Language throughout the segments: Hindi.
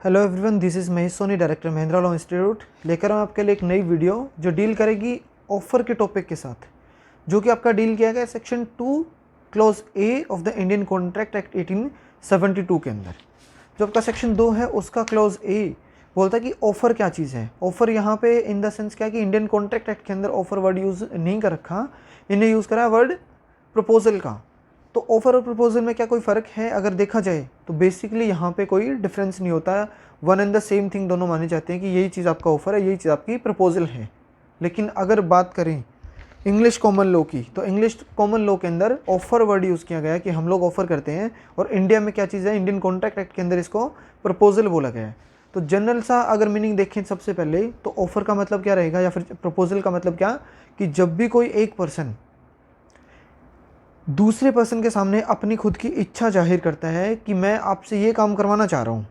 Hello everyone, this is Mahesh Soni, director Mahindra law institute. लेकर आऊँ आपके लिए एक नई वीडियो जो डील करेगी ऑफर के टॉपिक के साथ, जो कि आपका डील किया गया section 2 clause A of the Indian contract act 1872 के अंदर। जो आपका सेक्शन 2 है उसका क्लॉज ए बोलता है कि ऑफ़र क्या चीज़ है। ऑफ़र यहाँ पे इन द सेंस क्या कि इंडियन कॉन्ट्रैक्ट एक्ट के अंदर ऑफ़र वर्ड यूज़ नहीं कर रखा, इन्हें यूज़ करा वर्ड प्रपोजल का। तो ऑफ़र और प्रपोजल में क्या कोई फ़र्क है? अगर देखा जाए तो बेसिकली यहाँ पे कोई डिफरेंस नहीं होता है, one and the same thing दोनों माने जाते हैं कि यही चीज़ आपका ऑफ़र है, यही चीज़ आपकी प्रपोजल है। लेकिन अगर बात करें इंग्लिश कॉमन लॉ की, तो इंग्लिश कॉमन लॉ के अंदर ऑफ़र वर्ड यूज़ किया गया है कि हम लोग ऑफ़र करते हैं, और इंडिया में क्या चीज़ है, इंडियन कॉन्ट्रैक्ट एक्ट के अंदर इसको प्रपोजल बोला गया है। तो जनरल सा अगर मीनिंग देखें सबसे पहले, तो ऑफ़र का मतलब क्या रहेगा या फिर प्रपोजल का मतलब क्या, कि जब भी कोई एक पर्सन दूसरे पर्सन के सामने अपनी खुद की इच्छा जाहिर करता है कि मैं आपसे ये काम करवाना चाह रहा हूँ,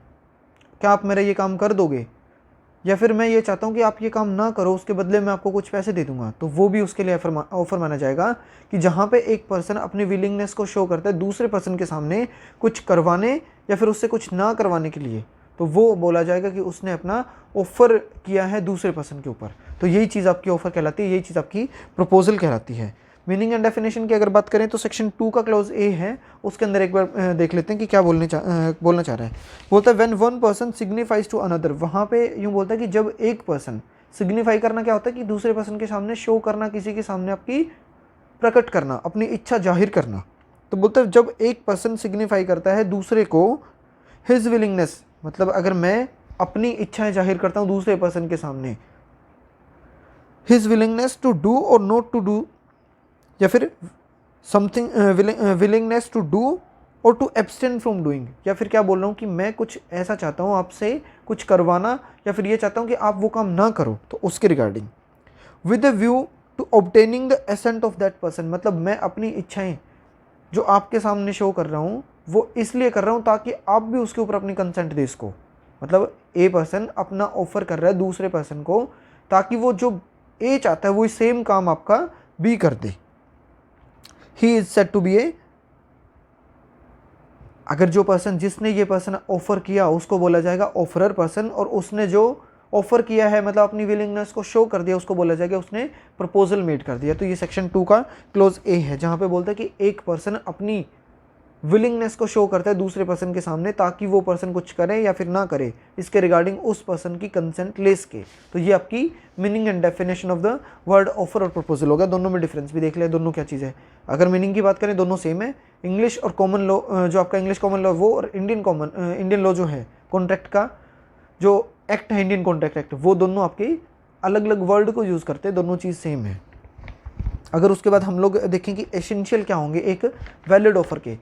क्या आप मेरा ये काम कर दोगे, या फिर मैं ये चाहता हूँ कि आप ये काम ना करो, उसके बदले मैं आपको कुछ पैसे दे दूंगा, तो वो भी उसके लिए ऑफर माना जाएगा। कि जहाँ पे एक पर्सन अपनी विलिंगनेस को शो करता है दूसरे पर्सन के सामने कुछ करवाने या फिर उससे कुछ ना करवाने के लिए, तो वो बोला जाएगा कि उसने अपना ऑफ़र किया है दूसरे पर्सन के ऊपर। तो यही चीज़ आपकी ऑफ़र कहलाती है, यही चीज़ आपकी प्रपोजल कहलाती है। मीनिंग एंड डेफिनेशन की अगर बात करें तो सेक्शन 2 का क्लॉज ए है, उसके अंदर एक बार देख लेते हैं कि क्या बोलना चाह रहा है। बोलता है when one person signifies to another. वहाँ पे यूँ बोलता है कि जब एक पर्सन, सिग्निफाई करना क्या होता है कि दूसरे पर्सन के सामने शो करना, किसी के सामने आपकी प्रकट करना, अपनी इच्छा जाहिर करना। तो बोलता है जब एक पर्सन सिग्निफाई करता है दूसरे को हिज विलिंगनेस, मतलब अगर मैं अपनी इच्छाएं जाहिर करता हूँ दूसरे पर्सन के सामने, हिज विलिंगनेस टू डू और नॉट टू डू, या फिर समथिंग विलिंगनेस टू डू और टू एब्सटेन फ्रॉम डूइंग, या फिर क्या बोल रहा हूँ कि मैं कुछ ऐसा चाहता हूँ आपसे कुछ करवाना, या फिर ये चाहता हूँ कि आप वो काम ना करो, तो उसके regarding with a view to obtaining the assent of that person. मतलब मैं अपनी इच्छाएं जो आपके सामने शो कर रहा हूँ वो इसलिए कर रहा हूँ ताकि आप भी उसके ऊपर अपनी कंसेंट दे इसको। मतलब ए पर्सन अपना ऑफर कर रहा है दूसरे पर्सन को ताकि वो जो ए चाहता है वो सेम काम आपका बी कर दे। He is said to be a, अगर जो पर्सन, जिसने ये पर्सन ऑफर किया उसको बोला जाएगा ऑफरर पर्सन, और उसने जो ऑफर किया है मतलब अपनी विलिंगनेस को शो कर दिया उसको बोला जाएगा उसने प्रपोजल मेड कर दिया। तो ये सेक्शन 2 का क्लोज ए है, जहाँ पे बोलता है कि एक पर्सन अपनी विलिंगनेस को शो करता है दूसरे पर्सन के सामने ताकि वो पर्सन कुछ करे या फिर ना करे, इसके रिगार्डिंग उस पर्सन की कंसेंट ले सके। तो ये आपकी meaning and definition of the word offer और प्रपोजल होगा। दोनों में डिफरेंस भी देख ले, दोनों क्या चीज़ है। अगर मीनिंग की बात करें दोनों सेम है, इंग्लिश और कॉमन लॉ, जो आपका इंग्लिश कॉमन लॉ वो, और इंडियन लॉ जो है कॉन्ट्रैक्ट का जो एक्ट है इंडियन कॉन्ट्रैक्ट एक्ट, वो दोनों आपके अलग अलग वर्ड को यूज़ करते हैं, दोनों चीज़ सेम है। अगर उसके बाद हम लोग देखें कि एसेंशियल क्या होंगे एक वैलिड ऑफर के,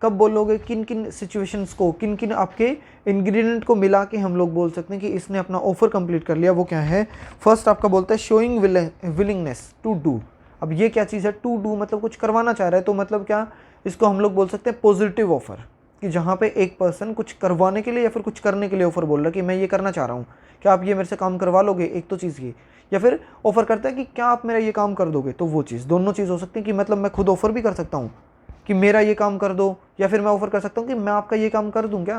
कब बोलोगे, किन किन सिचुएशंस को, किन किन आपके इंग्रेडिएंट को मिला के हम लोग बोल सकते हैं कि इसने अपना ऑफर कंप्लीट कर लिया, वो क्या है। फर्स्ट आपका बोलता है शोइंग विलिंगनेस टू डू। अब ये क्या चीज़ है, टू डू मतलब कुछ करवाना चाह रहा है, तो मतलब क्या, इसको हम लोग बोल सकते हैं पॉजिटिव ऑफर, कि जहाँ पे एक पर्सन कुछ करवाने के लिए या फिर कुछ करने के लिए ऑफर बोल रहा है कि मैं ये करना चाह रहा हूँ, क्या आप ये मेरे से काम करवा लोगे, एक तो चीज़ ये। या फिर ऑफर करता है कि क्या आप मेरा ये काम कर दोगे, तो वो चीज़, दोनों चीज़ हो सकती है कि मतलब मैं खुद ऑफर भी कर सकता हूँ कि मेरा ये काम कर दो, या फिर मैं ऑफर कर सकता हूँ कि मैं आपका ये काम कर दूँ क्या,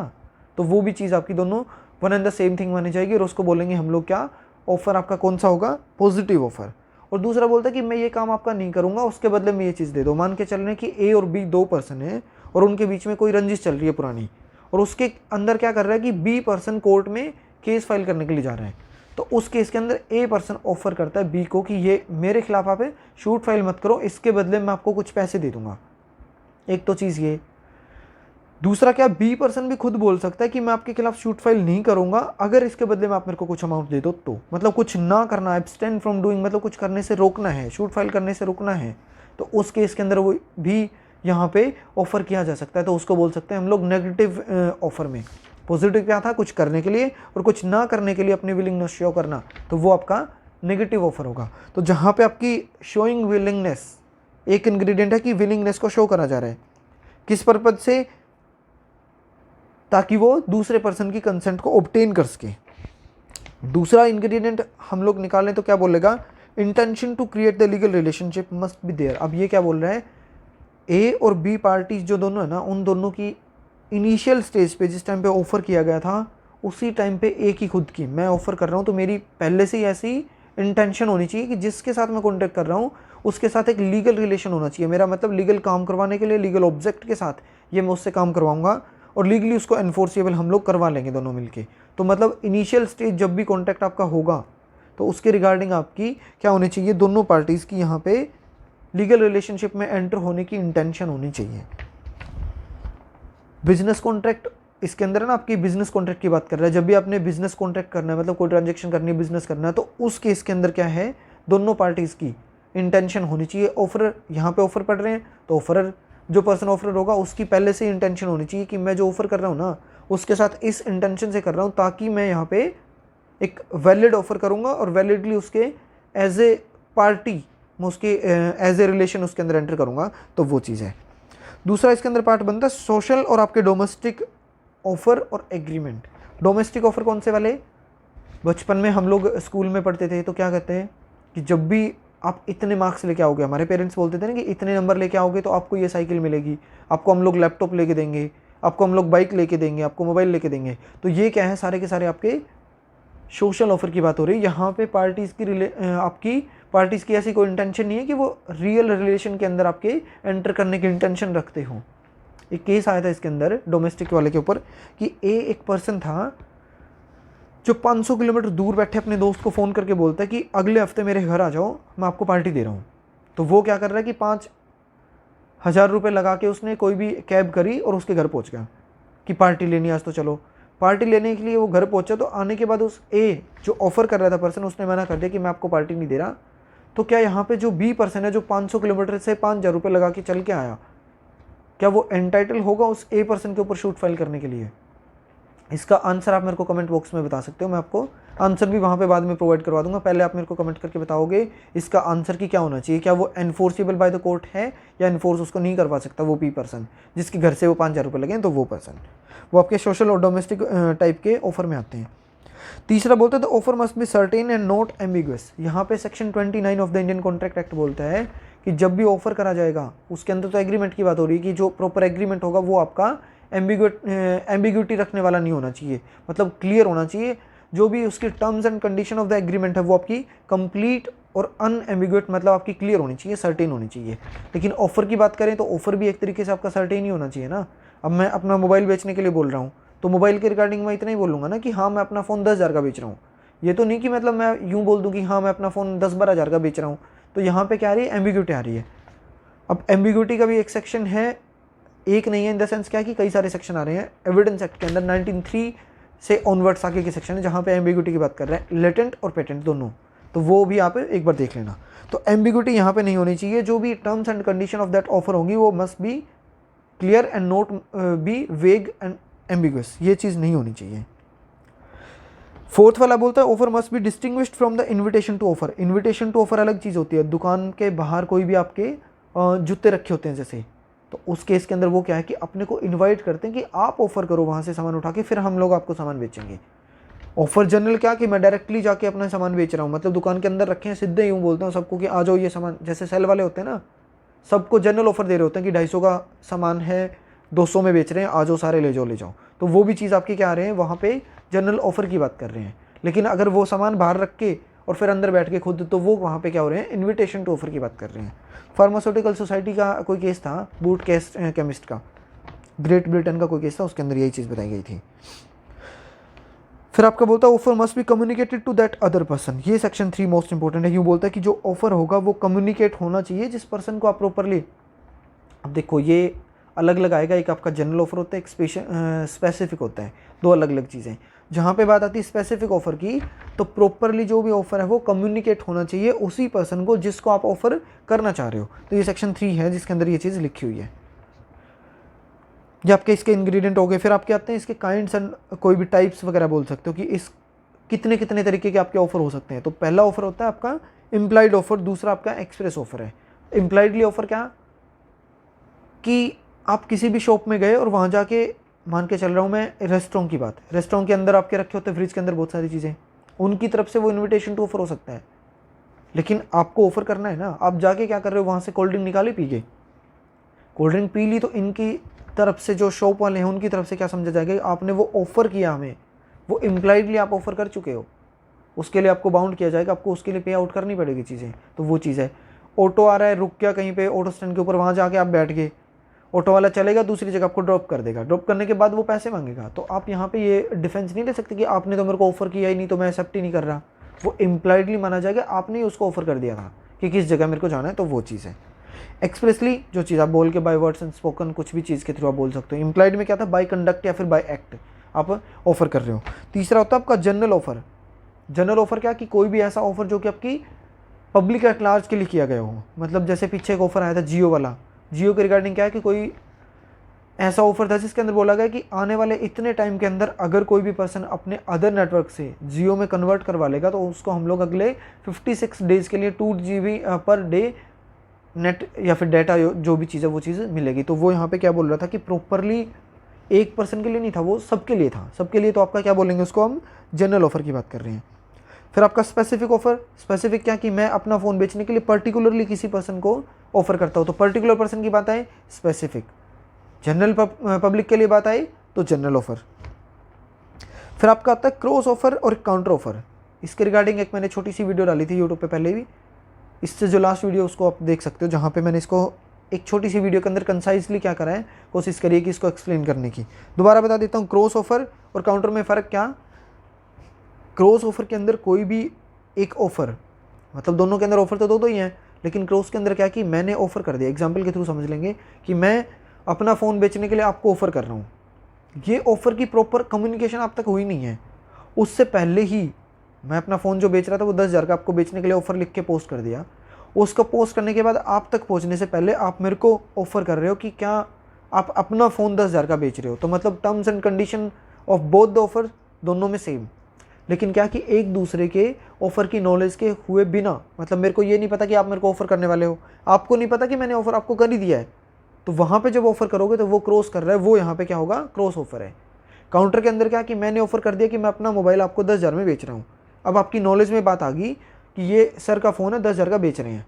तो वो भी चीज़ आपकी दोनों one and the same thing मानी जाएगी, और उसको बोलेंगे हम लोग क्या, ऑफर आपका कौन सा होगा, पॉजिटिव ऑफर। और दूसरा बोलता है कि मैं ये काम आपका नहीं करूँगा, उसके बदले में ये चीज़ दे दो। मान के चल रहे हैं कि ए और बी दो पर्सन है और उनके बीच में कोई रंजिश चल रही है पुरानी, और उसके अंदर क्या कर रहा है कि बी पर्सन कोर्ट में केस फाइल करने के लिए जा रहा है, तो उस केस के अंदर ए पर्सन ऑफर करता है बी को कि ये मेरे खिलाफ आप शूट फाइल मत करो, इसके बदले मैं आपको कुछ पैसे दे दूंगा। एक तो चीज़ ये। दूसरा क्या, बी पर्सन भी खुद बोल सकता है कि मैं आपके खिलाफ शूट फाइल नहीं करूंगा अगर इसके बदले में आप मेरे को कुछ अमाउंट दे दो, तो मतलब कुछ ना करना, एब्सटेन फ्रॉम डूइंग मतलब कुछ करने से रोकना है, शूट फाइल करने से रोकना है, तो उस केस के अंदर वो भी यहाँ पे ऑफर किया जा सकता है। तो उसको बोल सकते हैं हम लोग नेगेटिव ऑफर में। पॉजिटिव क्या था, कुछ करने के लिए और कुछ ना करने के लिए अपनी विलिंगनेस शो करना, तो वो आपका नेगेटिव ऑफर होगा। तो जहाँ पे आपकी शोइंग विलिंगनेस एक इंग्रेडिएंट है कि विलिंगनेस को शो करा जा रहा है, किस पर्पज से, ताकि वो दूसरे पर्सन की कंसेंट को ऑब्टेन कर सके। दूसरा इंग्रेडिएंट हम लोग निकालें तो क्या बोलेगा, intention to create the legal relationship must be there. अब ये क्या बोल रहा है, ए और बी पार्टीज जो दोनों है ना, उन दोनों की इनिशियल स्टेज पे जिस टाइम पे ऑफर किया गया था उसी टाइम पे एक ही खुद की मैं ऑफ़र कर रहा हूँ, तो मेरी पहले से ही ऐसी इंटेंशन होनी चाहिए कि जिसके साथ मैं कॉन्टैक्ट कर रहा हूँ उसके साथ एक लीगल रिलेशन होना चाहिए। मेरा मतलब लीगल काम करवाने के लिए लीगल ऑब्जेक्ट के साथ ये मैं उससे काम करवाऊंगा और लीगली उसको एनफोर्सेबल हम लोग करवा लेंगे दोनों मिलके। तो मतलब इनिशियल स्टेज जब भी कॉन्टैक्ट आपका होगा तो उसके रिगार्डिंग आपकी क्या होनी चाहिए, दोनों पार्टीज़ की यहाँ पे लीगल रिलेशनशिप में एंटर होने की इंटेंशन होनी चाहिए। बिजनेस कॉन्ट्रैक्ट, इसके अंदर ना आपकी बिजनेस कॉन्ट्रैक्ट की बात कर रहा है। जब भी आपने बिजनेस कॉन्ट्रैक्ट करना है, मतलब कोई ट्रांजेक्शन करनी है, बिजनेस करना है, तो उस केस के अंदर क्या है, दोनों पार्टीज़ की इंटेंशन होनी चाहिए। ऑफर, यहाँ पे ऑफर पड़ रहे हैं तो ऑफरर, जो पर्सन ऑफर होगा उसकी पहले से इंटेंशन होनी चाहिए कि मैं जो ऑफर कर रहा हूँ ना उसके साथ इस इंटेंशन से कर रहा हूँ ताकि मैं यहाँ पे एक वैलिड ऑफर करूँगा और वैलिडली उसके एज ए पार्टी मैं उसके एज ए रिलेशन उसके अंदर एंटर करूँगा, तो वो चीज़ है। दूसरा इसके अंदर पार्ट बनता है सोशल और आपके डोमेस्टिक ऑफ़र और एग्रीमेंट। डोमेस्टिक ऑफ़र कौन से वाले, बचपन में हम लोग स्कूल में पढ़ते थे तो क्या कहते हैं कि जब भी आप इतने मार्क्स लेके आओगे, हमारे पेरेंट्स बोलते थे ना कि इतने नंबर लेके आओगे तो आपको ये साइकिल मिलेगी, आपको हम लोग लैपटॉप लेके देंगे, आपको हम लोग बाइक लेके देंगे, आपको मोबाइल लेके देंगे। तो ये क्या है, सारे के सारे आपके सोशल ऑफ़र की बात हो रही है। यहाँ पे पार्टीज़ की आपकी पार्टीज़ की ऐसी कोई इंटेंशन नहीं है कि वो रियल रिलेशन के अंदर आपके एंटर करने की इंटेंशन रखते हो। एक केस आया था इसके अंदर डोमेस्टिक वाले के ऊपर कि एक पर्सन था जो 500 किलोमीटर दूर बैठे अपने दोस्त को फ़ोन करके बोलता है कि अगले हफ्ते मेरे घर आ जाओ, मैं आपको पार्टी दे रहा हूँ। तो वो क्या कर रहा है कि 5,000 रुपये लगा के उसने कोई भी कैब करी और उसके घर पहुँच गया कि पार्टी लेनी आज तो चलो। पार्टी लेने के लिए वो घर पहुँचा तो आने के बाद उस ए जो ऑफ़र कर रहा था पर्सन, उसने मना कर दिया कि मैं आपको पार्टी नहीं दे रहा। तो क्या यहाँ पे जो बी पर्सन है जो 500 किलोमीटर से 5,000 रुपये लगा के चल के आया, क्या वो एंटाइटल होगा उस ए पर्सन के ऊपर शूट फाइल करने के लिए? इसका आंसर आप मेरे को कमेंट बॉक्स में बता सकते हो, मैं आपको आंसर भी वहाँ पे बाद में प्रोवाइड करवा दूंगा। पहले आप मेरे को कमेंट करके बताओगे इसका आंसर की क्या होना चाहिए, क्या वो एनफोर्सेबल बाय द कोर्ट है या एनफोर्स उसको नहीं करवा सकता वो पी पर्सन जिसके घर से वो 5,000 रुपये लगे, तो वो पर्सन वो आपके सोशल और डोमेस्टिक टाइप के ऑफर में आते हैं। तीसरा बोलते हैं तो offer must be certain and not ambiguous. यहाँ पे section 29 of the Indian contract act बोलता है कि जब भी ऑफर करा जाएगा उसके अंदर तो एग्रीमेंट की बात हो रही है कि जो प्रॉपर एग्रीमेंट होगा वो आपका एम्बिग्यूटी रखने वाला नहीं होना चाहिए, मतलब क्लियर होना चाहिए। जो भी उसकी terms and condition of the agreement है वो आपकी कंप्लीट और अनएम्बिगुएट, मतलब आपकी क्लियर होनी चाहिए, सर्टेन होनी चाहिए। लेकिन ऑफर की बात करें तो ऑफर भी एक तरीके से आपका सर्टेन ही होना चाहिए ना। अब मैं अपना मोबाइल बेचने के लिए बोल रहा हूँ तो मोबाइल के रिगार्डिंग मैं इतना ही बोलूँगा ना कि हाँ मैं अपना फ़ोन 10,000 का बेच रहा हूँ। ये तो नहीं कि मतलब मैं यूँ बोल दूँ कि हाँ मैं अपना फ़ोन 10-12 हज़ार का बेच रहा हूँ। तो यहाँ पे क्या आ रही है, एम्बिग्यूटी आ रही है। अब एम्बिग्यूटी का भी एक सेक्शन है, एक नहीं है इन द सेंस क्या कि कई सारे सेक्शन आ रहे हैं एविडेंस एक्ट के अंदर 1903 से ऑनवर्ड्स आगे के सेक्शन है जहाँ पे एम्बिग्यूटी की बात कर रहे हैं, लेटेंट और पेटेंट दोनों। तो वो भी आप एक बार देख लेना। तो एम्बिग्यूटी यहाँ पे नहीं होनी चाहिए। जो भी terms and condition of that offer होंगी वो must be clear and not be vague and ambiguous, ये चीज़ नहीं होनी चाहिए। फोर्थ वाला बोलता है offer must be distinguished from the invitation to offer. Invitation to offer अलग चीज़ होती है। दुकान के बाहर कोई भी आपके जूते रखे होते हैं जैसे, तो उस केस के अंदर वो क्या है कि अपने को इनवाइट करते हैं कि आप ऑफर करो वहाँ से सामान उठा के, फिर हम लोग आपको सामान बेचेंगे। ऑफर जनरल क्या कि मैं डायरेक्टली जाके अपना सामान बेच रहा हूँ, मतलब दुकान के अंदर रखे हैं, सीधे यूँ बोलता हूँ सबको कि आ जाओ ये सामान, जैसे सेल वाले होते हैं ना, सबको जनरल ऑफर दे रहे होते हैं कि 250 का सामान है 200 में बेच रहे हैं, आ जाओ सारे ले जाओ ले जाओ। तो वो भी चीज़ आपकी क्या आ रहे हैं, वहाँ पे जनरल ऑफर की बात कर रहे हैं। लेकिन अगर वो सामान बाहर रख के और फिर अंदर बैठ के खुद, तो वो वहाँ पे क्या हो रहे हैं, इन्विटेशन टू ऑफर की बात कर रहे हैं। फार्मास्यूटिकल सोसाइटी का कोई केस था, बूट केमिस्ट का, ग्रेट ब्रिटेन का कोई केस था, उसके अंदर यही चीज़ बताई गई थी। फिर आपका बोलता है offer must be communicated to that other person. ये सेक्शन 3 मोस्ट इंपॉर्टेंट है। यूँ बोलता है कि जो ऑफर होगा वो कम्युनिकेट होना चाहिए जिस पर्सन को आप प्रॉपरली। अब देखो ये अलग अलग आएगा, एक आपका जनरल ऑफर होता है, एक स्पेसिफिक होता है, दो अलग अलग चीज़ें। जहाँ पे बात आती है स्पेसिफिक ऑफर की, तो प्रॉपरली जो भी ऑफर है वो कम्युनिकेट होना चाहिए उसी पर्सन को जिसको आप ऑफर करना चाह रहे हो। तो ये सेक्शन 3 है जिसके अंदर ये चीज़ लिखी हुई है। ये आपके इसके इंग्रेडिएंट हो गए। फिर आपके आते हैं इसके काइंड्स एंड कोई भी टाइप्स वगैरह बोल सकते हो कि इस कितने कितने तरीके के आपके ऑफर हो सकते हैं। तो पहला ऑफर होता है आपका इम्प्लाइड ऑफर, दूसरा आपका एक्सप्रेस ऑफर है। इम्प्लाइडली ऑफर क्या कि आप किसी भी शॉप में गए और वहाँ जाके, मान के चल रहा हूँ मैं रेस्टोरेंट की बात, रेस्टोरेंट के अंदर आपके रखे होते हैं फ्रिज के अंदर बहुत सारी चीज़ें, उनकी तरफ से वो इन्विटेशन टू ऑफर हो सकता है। लेकिन आपको ऑफर करना है ना, आप जाके क्या कर रहे हो, वहाँ से कोल्ड ड्रिंक निकाली पी गए, कोल्ड ड्रिंक पी ली, तो इनकी तरफ से जो शॉप वाले हैं उनकी तरफ से क्या समझा जाएगा, आपने वो ऑफ़र किया हमें, वो इम्प्लाइडली आप ऑफर कर चुके हो, उसके लिए आपको बाउंड किया जाएगा, आपको उसके लिए पे आउट करनी पड़ेगी चीज़ें। तो वो चीज़ है। ऑटो आ रहा है, रुक गया कहीं पे ऑटो स्टैंड के ऊपर, वहाँ जाके आप बैठ गए, ऑटो वाला चलेगा दूसरी जगह आपको ड्रॉप कर देगा, ड्रॉप करने के बाद वो पैसे मांगेगा। तो आप यहाँ पे ये डिफेंस नहीं ले सकते कि आपने तो मेरे को ऑफर किया ही नहीं तो मैं एक्सेप्ट ही नहीं कर रहा। वो इम्प्लाइडली माना जाएगा, आपने ही उसको ऑफर कर दिया था कि किस जगह मेरे को जाना है। तो वो चीज़ है। एक्सप्रेसली जो चीज़ आप बोल के बाय वर्ड्स एंड स्पोकन कुछ भी चीज़ के थ्रू आप बोल सकते हो। इम्प्लाइड में क्या था, बाय कंडक्ट या फिर बाय एक्ट आप ऑफर कर रहे हो। तीसरा होता है आपका जनरल ऑफर। जनरल ऑफर क्या कि कोई भी ऐसा ऑफर जो कि आपकी पब्लिक एट लार्ज के लिए किया गया हो। मतलब जैसे पीछे एक ऑफर आया था जियो वाला, जियो के रिगार्डिंग क्या है कि कोई ऐसा ऑफर था जिसके अंदर बोला गया कि आने वाले इतने टाइम के अंदर अगर कोई भी पर्सन अपने अदर नेटवर्क से जियो में कन्वर्ट करवा लेगा तो उसको हम लोग अगले 56 डेज़ के लिए 2 GB पर डे नेट या फिर डाटा जो भी चीज़ है वो चीज़ मिलेगी। तो वो यहाँ पे क्या बोल रहा था कि प्रॉपरली एक पर्सन के लिए नहीं था, वो सबके लिए था, सबके लिए। तो आपका क्या बोलेंगे, उसको हम जनरल ऑफर की बात कर रहे हैं। फिर आपका स्पेसिफिक ऑफर। स्पेसिफिक क्या कि मैं अपना फ़ोन बेचने के लिए पर्टिकुलरली किसी पर्सन को ऑफर करता हूँ, तो पर्टिकुलर पर्सन की बात आए स्पेसिफिक। जनरल पब्लिक के लिए बात आई तो जनरल ऑफर। फिर आपका आता है क्रॉस ऑफर और काउंटर ऑफर। इसके रिगार्डिंग एक मैंने छोटी सी वीडियो डाली थी यूट्यूब पे पहले भी, इससे जो लास्ट वीडियो उसको आप देख सकते हो, जहाँ पे मैंने इसको एक छोटी सी वीडियो के अंदर कंसाइजली क्या करा है, कोशिश करिए कि इसको एक्सप्लेन करने की। दोबारा बता देता हूँ, क्रॉस ऑफर और काउंटर में फ़र्क क्या। क्रॉस ऑफर के अंदर कोई भी एक ऑफर, मतलब दोनों के अंदर ऑफर तो दो ही हैं, लेकिन क्रॉस के अंदर क्या कि मैंने ऑफर कर दिया। एग्जाम्पल के थ्रू समझ लेंगे कि मैं अपना फ़ोन बेचने के लिए आपको ऑफ़र कर रहा हूँ, ये ऑफ़र की प्रॉपर कम्युनिकेशन आप तक हुई नहीं है। उससे पहले ही मैं अपना फ़ोन जो बेच रहा था वो 10,000 का आपको बेचने के लिए ऑफ़र लिख के पोस्ट कर दिया। उसका पोस्ट करने के बाद आप तक पहुँचने से पहले आप मेरे को ऑफ़र कर रहे हो कि क्या आप अपना फ़ोन 10,000 का बेच रहे हो। तो मतलब terms and condition of both the offer दोनों में सेम, लेकिन क्या कि एक दूसरे के ऑफ़र की नॉलेज के हुए बिना, मतलब मेरे को ये नहीं पता कि आप मेरे को ऑफ़र करने वाले हो, आपको नहीं पता कि मैंने ऑफ़र आपको कर ही दिया है, तो वहाँ पे जब ऑफर करोगे तो वो क्रॉस कर रहा है, वो यहाँ पे क्या होगा, क्रॉस ऑफर है। काउंटर के अंदर क्या कि मैंने ऑफर कर दिया कि मैं अपना मोबाइल आपको 10,000 में बेच रहा हूँ। अब आपकी नॉलेज में बात आ गई कि ये सर का फ़ोन है 10,000 का बेच रहे हैं,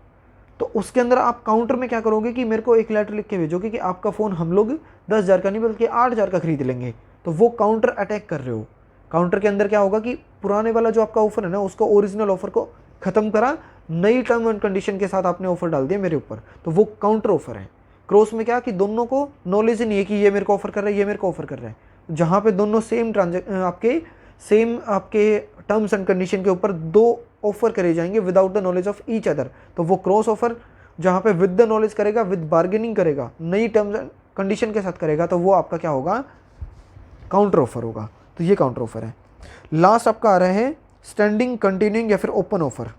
तो उसके अंदर आप काउंटर में क्या करोगे कि मेरे को एक लेटर लिख के भेजोगे कि आपका फ़ोन हम लोग 10,000 का नहीं बल्कि 8,000 का खरीद लेंगे। तो वो काउंटर अटैक कर रहे हो। काउंटर के अंदर क्या होगा कि पुराने वाला जो आपका ऑफर है ना, उसको ओरिजिनल ऑफर को ख़त्म करा, नई टर्म एंड कंडीशन के साथ आपने ऑफर डाल दिया मेरे ऊपर, तो वो काउंटर ऑफर है। क्रॉस में क्या कि दोनों को नॉलेज ही नहीं है कि ये मेरे को ऑफर कर रहा है, ये मेरे को ऑफर कर रहा है। जहाँ पे दोनों सेम आपके टर्म्स एंड कंडीशन के ऊपर दो ऑफर करे जाएंगे without the knowledge of each other, तो वो क्रॉस ऑफर। जहाँ पे विद द नॉलेज करेगा, विद बार्गेनिंग करेगा, नई टर्म्स एंड कंडीशन के साथ करेगा, तो वो आपका क्या होगा, काउंटर ऑफर होगा। तो ये काउंटर ऑफर है। लास्ट आपका आ रहा है स्टैंडिंग, कंटिन्यूइंग या फिर ओपन ऑफर।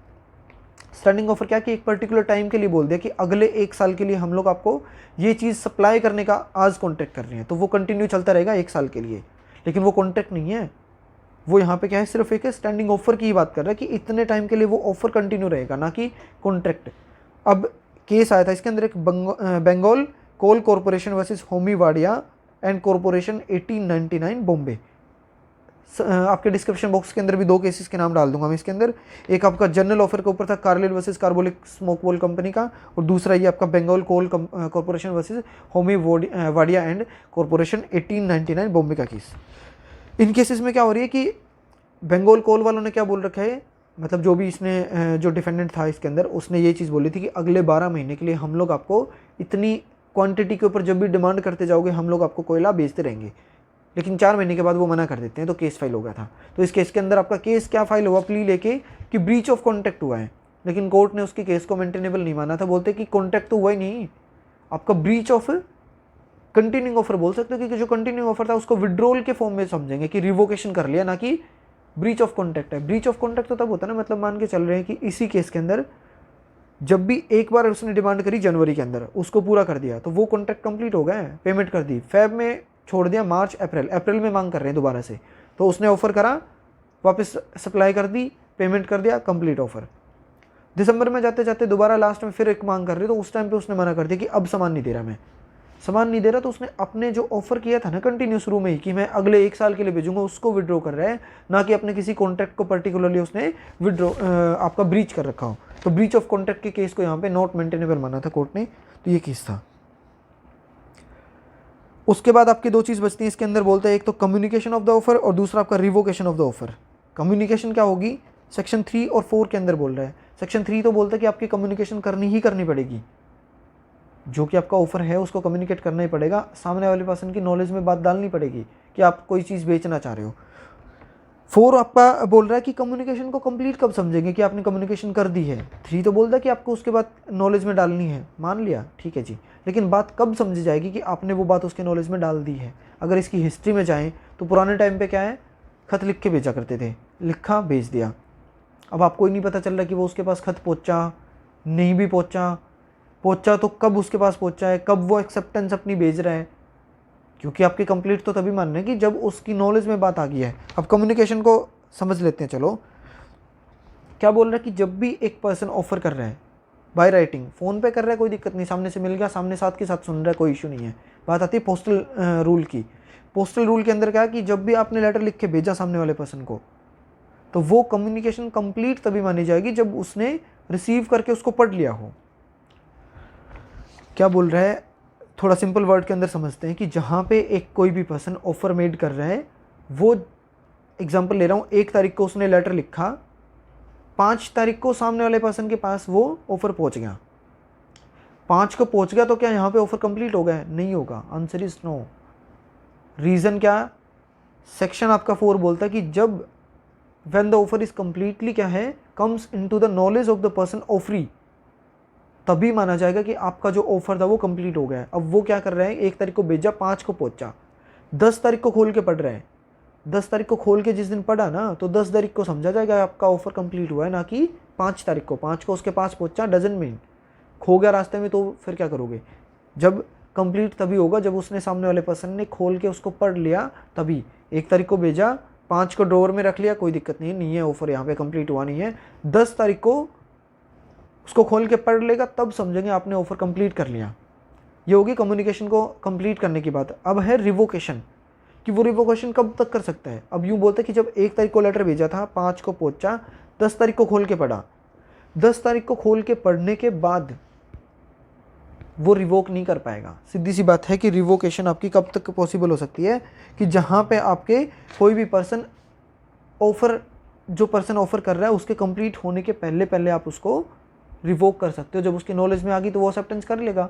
स्टैंडिंग ऑफर क्या कि एक पर्टिकुलर टाइम के लिए बोल दिया कि अगले 1 साल के लिए हम लोग आपको ये चीज़ सप्लाई करने का आज कॉन्ट्रैक्ट कर रहे हैं, तो वो कंटिन्यू चलता रहेगा 1 साल के लिए, लेकिन वो कॉन्ट्रैक्ट नहीं है। वो यहाँ पे क्या है, सिर्फ एक स्टैंडिंग ऑफर की ही बात कर रहा है कि इतने टाइम के लिए वो ऑफर कंटिन्यू रहेगा, ना कि कॉन्ट्रैक्ट। अब केस आया था इसके अंदर एक Bengal coal corporation versus Homi Wadia and corporation 1899 Bombay. आपके डिस्क्रिप्शन बॉक्स के अंदर भी 2 केसेस के नाम डाल दूंगा मैं इसके अंदर। एक आपका जनरल ऑफर के ऊपर था Carlill versus carbolic smoke ball company का, और दूसरा ये आपका Bengal coal corporation versus Homi Wadia and corporation 1899 Bombay का केस। इन केसेस में क्या हो रही है कि बंगाल कोल वालों ने क्या बोल रखा है, मतलब जो भी इसने जो डिफेंडेंट था इसके अंदर, उसने ये चीज़ बोली थी कि अगले 12 महीने के लिए हम लोग आपको इतनी क्वांटिटी के ऊपर जब भी डिमांड करते जाओगे हम लोग आपको कोयला बेचते रहेंगे। लेकिन 4 महीने के बाद वो मना कर देते हैं, तो केस फाइल हो गया था। तो इस केस के अंदर आपका केस क्या फाइल हुआ, प्ली लेके कि ब्रीच ऑफ कॉन्ट्रैक्ट हुआ है, लेकिन कोर्ट ने उसकी केस को मेंटेनेबल नहीं माना था। बोलते कि कॉन्ट्रैक्ट तो हुआ ही नहीं, आपका ब्रीच ऑफ कंटिन्यूइंग ऑफर बोल सकते हो, क्योंकि जो कंटिन्यूइंग ऑफर था उसको विड्रॉल के फॉर्म में समझेंगे कि रिवोकेशन कर लिया, ना कि ब्रीच ऑफ कॉन्ट्रैक्ट है। ब्रीच ऑफ कॉन्ट्रैक्ट तो तब होता है ना, मतलब मान के चल रहे हैं कि इसी केस के अंदर जब भी एक बार उसने डिमांड करी जनवरी के अंदर, उसको पूरा कर दिया, तो वो कॉन्ट्रैक्ट कंप्लीट हो गया है, पेमेंट कर दी, फेब में छोड़ दिया, मार्च अप्रैल में मांग कर रहे हैं दोबारा से, तो उसने ऑफर करा, वापस सप्लाई कर दी, पेमेंट कर दिया, कंप्लीट ऑफर। दिसंबर में जाते जाते दोबारा लास्ट में फिर एक मांग कर रहे, तो उस टाइम पे उसने मना कर दिया कि अब सामान नहीं दे रहा, मैं सामान नहीं दे रहा। तो उसने अपने जो ऑफर किया था ना कंटिन्यू शुरू में ही कि मैं अगले 1 साल के लिए भेजूंगा, उसको विड्रॉ कर रहा है, ना कि अपने किसी कॉन्ट्रैक्ट को पर्टिकुलरली उसने विड्रॉ आपका ब्रीच कर रखा हो। तो ब्रीच ऑफ कॉन्ट्रैक्ट के केस को यहाँ पे नॉट मेंटेनेबल माना था कोर्ट ने, तो ये केस था। उसके बाद आपकी 2 चीज़ बचती हैं इसके अंदर, बोलते हैं एक तो कम्युनिकेशन ऑफ द ऑफर और दूसरा आपका revocation of the offer. Communication क्या होगी, सेक्शन 3 और 4 के अंदर बोल रहा है। सेक्शन 3 तो बोलता है कि आपकी कम्युनिकेशन करनी ही करनी पड़ेगी, जो कि आपका ऑफर है उसको कम्युनिकेट करना ही पड़ेगा, सामने वाले पर्सन की नॉलेज में बात डालनी पड़ेगी कि आप कोई चीज़ बेचना चाह रहे हो। 4 आपका बोल रहा है कि कम्युनिकेशन को कंप्लीट कब समझेंगे कि आपने कम्युनिकेशन कर दी है। 3 तो बोलता है कि आपको उसके बाद नॉलेज में डालनी है, मान लिया ठीक है जी, लेकिन बात कब समझी जाएगी कि आपने वो बात उसके नॉलेज में डाल दी है। अगर इसकी हिस्ट्री में जाएँ तो पुराने टाइम पे क्या है, खत लिख के भेजा करते थे, लिखा भेज दिया। अब आपको ही नहीं पता चल रहा कि वो उसके पास खत पहुँचा नहीं भी पहुँचा तो कब उसके पास पहुँचा है, कब वो एक्सेप्टेंस अपनी भेज रहा है, क्योंकि आपकी कंप्लीट तो तभी मान रहे हैं कि जब उसकी नॉलेज में बात आ गई है। अब कम्युनिकेशन को समझ लेते हैं। चलो क्या बोल रहा है कि जब भी एक पर्सन ऑफर कर रहा है बाय राइटिंग, फ़ोन पे कर रहा है कोई दिक्कत नहीं, सामने से मिल गया, सामने साथ के साथ सुन रहा है, कोई इशू नहीं है। बात आती है पोस्टल रूल की। पोस्टल रूल के अंदर क्या है कि जब भी आपने लेटर लिख के भेजा सामने वाले पर्सन को, तो वो कम्युनिकेशन कंप्लीट तभी मानी जाएगी जब उसने रिसीव करके उसको पढ़ लिया हो। क्या बोल रहा है, थोड़ा सिंपल वर्ड के अंदर समझते हैं कि जहाँ पे एक कोई भी पर्सन ऑफर मेड कर रहा है, वो एग्जांपल ले रहा हूँ, 1 तारीख को उसने लेटर लिखा, 5 तारीख को सामने वाले पर्सन के पास वो ऑफर पहुँच गया, 5 को पहुँच गया, तो क्या यहाँ पे ऑफर कंप्लीट हो गया? नहीं होगा। Answer is no. रीज़न क्या, सेक्शन आपका 4 बोलता है कि जब when the offer is completely क्या है, comes into the knowledge of the person offeree, तभी माना जाएगा कि आपका जो ऑफर था वो कंप्लीट हो गया है। अब वो क्या कर रहे हैं, 1 तारीख को भेजा, 5 को पहुंचा, 10 तारीख को खोल के पढ़ रहे हैं। 10 तारीख को खोल के जिस दिन पढ़ा ना, तो 10 तारीख को समझा जाएगा आपका ऑफर कंप्लीट हुआ है, ना कि 5 तारीख को। 5 को उसके पास पहुंचा डजन मीन खो गया रास्ते में, तो फिर क्या करोगे? जब कंप्लीट तभी होगा जब उसने सामने वाले पर्सन ने खोल के उसको पढ़ लिया, तभी। 1 तारीख को भेजा, 5 को ड्रॉवर में रख लिया, कोई दिक्कत नहीं है, ऑफर यहाँ पे कंप्लीट हुआ नहीं है। 10 तारीख को उसको खोल के पढ़ लेगा, तब समझेंगे आपने ऑफर कंप्लीट कर लिया। ये होगी कम्युनिकेशन को कंप्लीट करने की बात। अब है रिवोकेशन, कि वो रिवोकेशन कब तक कर सकता है। अब यूँ बोलते हैं कि जब 1 तारीख को लेटर भेजा था, 5 को पहुँचा, 10 तारीख को खोल के पढ़ा, 10 तारीख को खोल के पढ़ने के बाद वो रिवोक नहीं कर पाएगा। सीधी सी बात है कि रिवोकेशन आपकी कब तक पॉसिबल हो सकती है, कि जहाँ पे आपके कोई भी पर्सन ऑफर, जो पर्सन ऑफर कर रहा है उसके कंप्लीट होने के पहले पहले आप उसको रिवोक कर सकते हो। जब उसकी नॉलेज में आ गई तो वो एक्सेप्टेंस कर लेगा।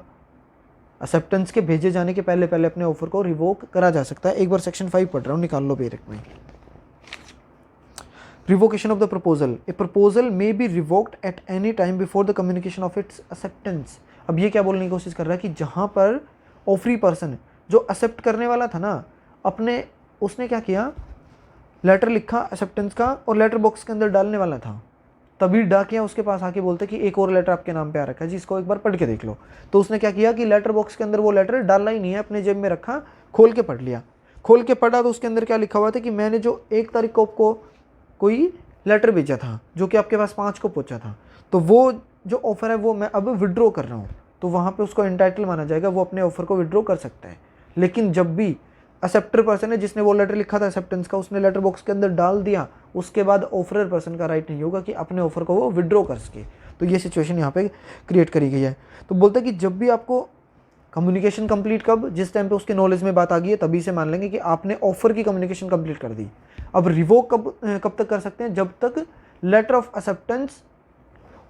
एक्सेप्टेंस के भेजे जाने के पहले पहले अपने ऑफर को रिवोक करा जा सकता है। एक बार सेक्शन 5 पढ़ रहा हूँ, निकाल लो पेरेक में। Revocation of the proposal, A proposal may be revoked at any time before the communication of its acceptance. अब ये क्या बोलने की कोशिश कर रहा है कि जहाँ पर ऑफरी पर्सन जो एक्सेप्ट करने वाला था ना, अपने उसने क्या किया, लेटर लिखा एक्सेप्टेंस का और लेटर बॉक्स के अंदर डालने वाला था, तभी डाकिया उसके पास आके बोलते कि एक और लेटर आपके नाम पे आ रखा है जी, इसको एक बार पढ़ के देख लो। तो उसने क्या किया कि लेटर बॉक्स के अंदर वो लेटर डाला ही नहीं है, अपने जेब में रखा, खोल के पढ़ लिया। खोल के पढ़ा तो उसके अंदर क्या लिखा हुआ था कि मैंने जो 1 तारीख को आपको कोई लेटर भेजा था जो कि आपके पास 5 को पहुंचा था, तो वो जो ऑफर है वो मैं अब विड्रॉ कर रहा हूँ, तो वहाँ पे उसको एंटाइटल माना जाएगा, वो अपने ऑफर को विड्रॉ कर सकता है। लेकिन जब भी एक्सेप्टर पर्सन है जिसने वो लेटर लिखा था एक्सेप्टेंस का, उसने लेटर बॉक्स के अंदर डाल दिया, उसके बाद ऑफरर पर्सन का राइट नहीं होगा कि अपने ऑफर को वो विड्रॉ कर सके। तो ये सिचुएशन यहाँ पे क्रिएट करी गई है। तो बोलते हैं कि जब भी आपको कम्युनिकेशन कंप्लीट, कब, जिस टाइम पे उसके नॉलेज में बात आ गई है, तभी से मान लेंगे कि आपने ऑफर की कम्युनिकेशन कंप्लीट कर दी। अब रिवोक कब तक कर सकते हैं, जब तक लेटर ऑफ एक्सेप्टेंस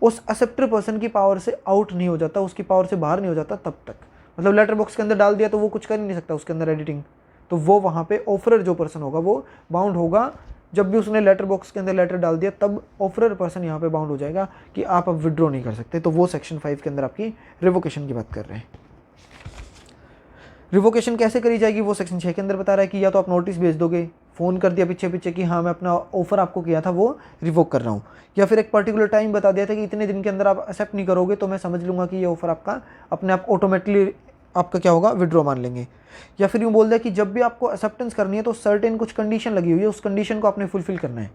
उस एक्सेप्टर पर्सन की पावर से आउट नहीं हो जाता, उसकी पावर से बाहर नहीं हो जाता, तब तक। मतलब लेटर बॉक्स के अंदर डाल दिया तो वो कुछ कर ही नहीं सकता उसके अंदर एडिटिंग, तो वो वहाँ पे ऑफरर जो पर्सन होगा वो बाउंड होगा। जब भी उसने लेटर बॉक्स के अंदर लेटर डाल दिया, तब ऑफरर पर्सन यहाँ पे बाउंड हो जाएगा कि आप अब विड्रॉ नहीं कर सकते। तो वो सेक्शन 5 के अंदर आपकी रिवोकेशन की बात कर रहे हैं। रिवोकेशन कैसे करी जाएगी वो सेक्शन 6 के अंदर बता रहा है कि या तो आप नोटिस भेज दोगे, फ़ोन कर दिया पीछे पीछे कि हाँ मैं अपना ऑफर आपको किया था वो रिवोक कर रहा हूँ, या फिर एक पर्टिकुलर टाइम बता दिया था कि इतने दिन के अंदर आप एक्सेप्ट नहीं करोगे तो मैं समझ लूँगा कि ये ऑफर आपका अपने आप ऑटोमेटिकली आपका क्या होगा, विड्रॉ मान लेंगे। या फिर यूँ बोल दिया कि जब भी आपको एक्सेप्टेंस करनी है तो सर्टेन कुछ कंडीशन लगी हुई है, उस कंडीशन को आपने फुलफिल करना है,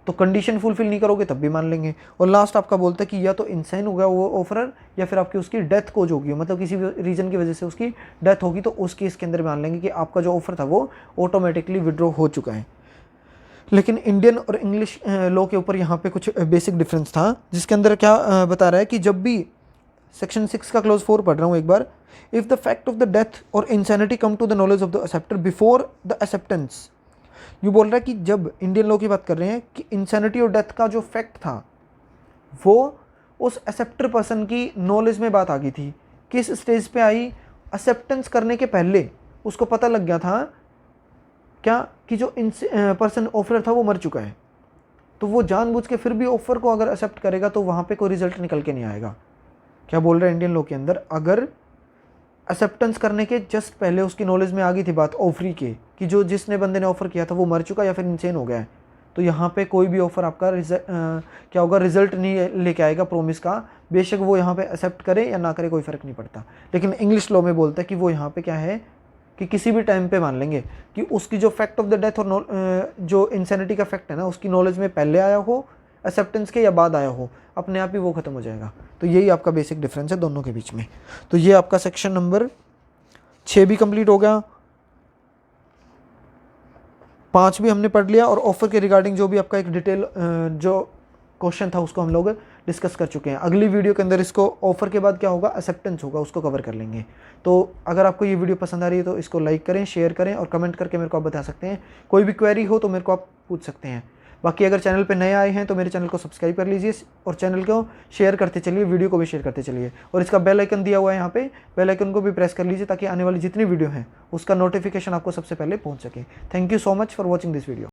तो कंडीशन फुलफिल नहीं करोगे तब भी मान लेंगे। और लास्ट आपका बोलता है कि या तो इंसाइन हो गया वो ऑफरर, या फिर आपकी उसकी डेथ कोज होगी, मतलब किसी भी रीज़न की वजह से उसकी डेथ होगी, तो उस केस के अंदर मान लेंगे कि आपका जो ऑफर था वो ऑटोमेटिकली विड्रॉ हो चुका है। लेकिन इंडियन और इंग्लिश लॉ के ऊपर यहाँ पे कुछ बेसिक डिफरेंस था, जिसके अंदर क्या बता रहा है कि जब भी सेक्शन 6 का क्लोज 4 पढ़ रहा हूँ एक बार। If the fact of the death और insanity come to the knowledge of the acceptor before the acceptance, यू बोल रहा है कि जब इंडियन लॉ की बात कर रहे हैं कि इंसैनिटी और डेथ का जो फैक्ट था वो उस एक्सेप्टर पर्सन की नॉलेज में बात आ गई थी। किस स्टेज पे आई? एक्सेप्टेंस करने के पहले उसको पता लग गया था क्या कि जो पर्सन ऑफर था वो मर चुका है, तो वो जानबूझ के फिर भी ऑफर को अगर एक्सेप्ट करेगा तो वहाँ पे कोई रिजल्ट निकल के नहीं आएगा। क्या बोल रहे हैं इंडियन लॉ के अंदर, अगर एक्सेप्टेंस करने के जस्ट पहले उसकी नॉलेज में आ गई थी बात ऑफरी के कि जो जिसने बंदे ने ऑफर किया था वो मर चुका या फिर इंसेन हो गया है, तो यहाँ पे कोई भी ऑफर आपका क्या होगा, रिजल्ट नहीं लेके आएगा प्रॉमिस का। बेशक वो यहाँ पे एक्सेप्ट करे या ना करे कोई फ़र्क नहीं पड़ता। लेकिन इंग्लिश लॉ में बोलता है कि वो यहाँ पे क्या है कि किसी भी टाइम पे मान लेंगे कि उसकी जो फैक्ट ऑफ द डेथ और जो इंसैनिटी का फैक्ट है ना उसकी नॉलेज में पहले आया हो एक्सेप्टेंस के या बाद आया हो, अपने आप ही वो ख़त्म हो जाएगा। तो यही आपका बेसिक डिफरेंस है दोनों के बीच में। तो ये आपका सेक्शन नंबर 6 भी कंप्लीट हो गया, 5 भी हमने पढ़ लिया, और ऑफर के रिगार्डिंग जो भी आपका एक डिटेल जो क्वेश्चन था उसको हम लोग डिस्कस कर चुके हैं। अगली वीडियो के अंदर इसको ऑफर के बाद क्या होगा, एक्सेप्टेंस होगा, उसको कवर कर लेंगे। तो अगर आपको ये वीडियो पसंद आ रही है तो इसको लाइक करें, शेयर करें और कमेंट करके मेरे को आप बता सकते हैं। कोई भी क्वेरी हो तो मेरे को आप पूछ सकते हैं। बाकी अगर चैनल पे नए आए हैं तो मेरे चैनल को सब्सक्राइब कर लीजिए और चैनल को शेयर करते चलिए, वीडियो को भी शेयर करते चलिए, और इसका बेल आइकन दिया हुआ है यहाँ पे, बेल आइकन को भी प्रेस कर लीजिए ताकि आने वाली जितनी वीडियो हैं उसका नोटिफिकेशन आपको सबसे पहले पहुँच सके। Thank you so much for watching this video.